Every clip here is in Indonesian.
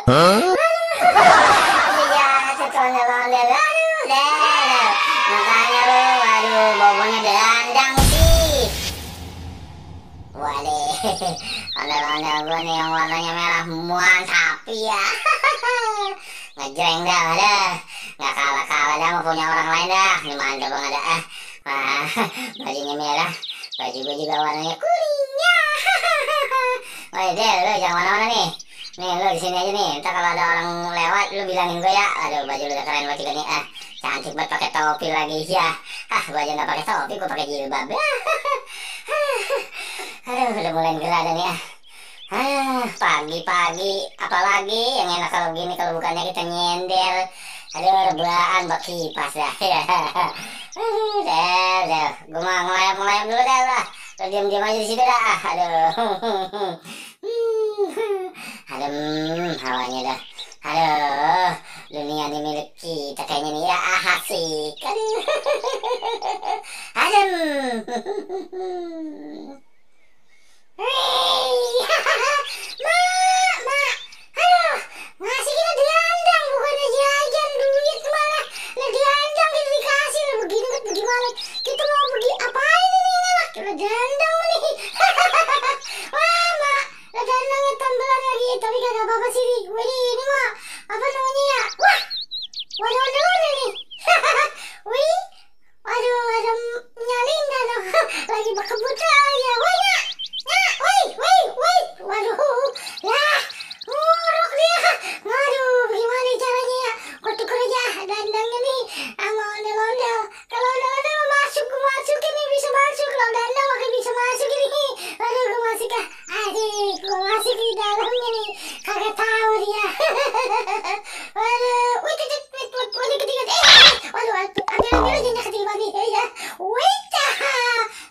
Iya, ondel-ondel, aduh, deh. Makanya lu, waduh, bobonya dandang sih. Waduh, ondel-ondel gua nih yang warnanya merah, mantap ya. Ngejreng dah, ada. Nggak kalah-kalah dah, mau punya orang lain dah. Ini mantap banget dah. Bajunya merah, baju gue juga warnanya kuning ya. Woi Del, lu jangan mana-mana nih. Nih lu di sini aja nih. Entar kalau ada orang lewat, lu bilangin gue ya. Aduh, baju lu udah keren banget juga nih. Cantik banget pakai topi lagi ya. Gue aja nggak pakai topi, gue pakai jilbab ya. Aduh, udah mulai gerah dah nih. Pagi-pagi, apalagi yang enak kalau gini kalau bukannya kita nyender. Aduh, rebahan bak kipas dah. Aduh, Del. Gue mau ngelayap dulu dah lah. Lo diam-diam aja di situ dah. Aduh. Adem hawanya dah. Aduh, dunia ini milik kita kayaknya nih ya, asik. Aduh. Adem. Mak. Aduh, ngasih kita diandang bukannya jajan duit malah. Lah diandang kita dikasih lah begini kan bagaimana? Kita mau pergi apain ini lah? Kita diandang nih. Wah, Mak. Dandangnya tambelan lagi, tapi kagak apa-apa sih. Wih, ini mah apa namanya ya? Wah, waduh nih. Wih, waduh, ada nyalin dah dong. Lagi berkebut aja. Wih, wih, waduh, lah, ngorok dia. Waduh, bagaimana caranya ya? Gue tuker aja dandangnya nih sama ondel-ondel. Kalau ondel-ondel masuk, gue masukin nih, bisa masuk. Kalau dandang makin bisa masuk ini. Aduh, gue masuk kah? Adik, gue masih di dalamnya nih, kagak tahu dia. Waduh, wait, ketiga. Waduh, ambil aja ketiga babi ya. Wait,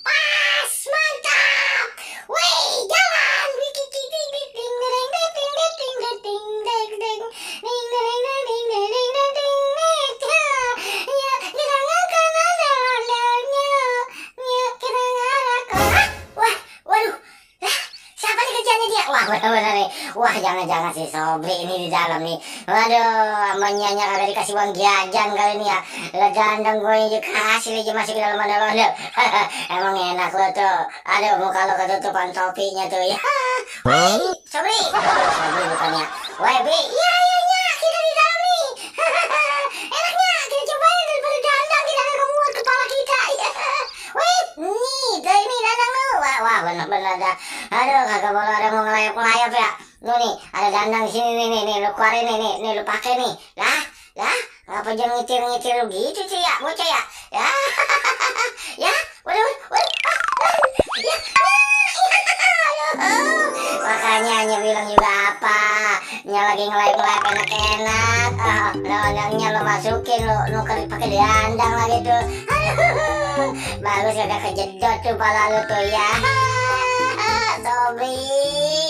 pas, mantap. Wih, jalan. Wah, bener-bener nih. Wah, jangan-jangan si Sobri ini di dalam nih. Waduh, amanyanya kagak dikasih uang jajan kali ini ya. Lah dandang gue yang dikasih aja masih ke dalam ondel-ondel. Emang enak lo tuh. Aduh, muka lo ketutupan topinya tuh ya. Wih, Sobri. Sobri bukannya. Woi, Bi. Iya, kita di dalam nih. Enaknya kita cobain daripada dandang kita kagak muat kepala kita. Wih, nih, tuh ini dandang lu. Wah, bener-bener dah. Aduh, kagak boleh ada mau ngelayap-ngelayap ya. Lu nih, ada dandang di sini nih, lu keluarin nih, lu pakai nih. Lah, ngapa jangan ngitir-ngitir lu gitu sih ya, bocah ya? Ya, waduh, ya, makanya hanya bilang juga apa? Nya lagi ngelayap-ngelayap enak-enak. Dandangnya lo masukin, lo nuker pakai dandang lagi tuh. Bagus, udah kejedot tuh pala lu tuh ya. Sobri.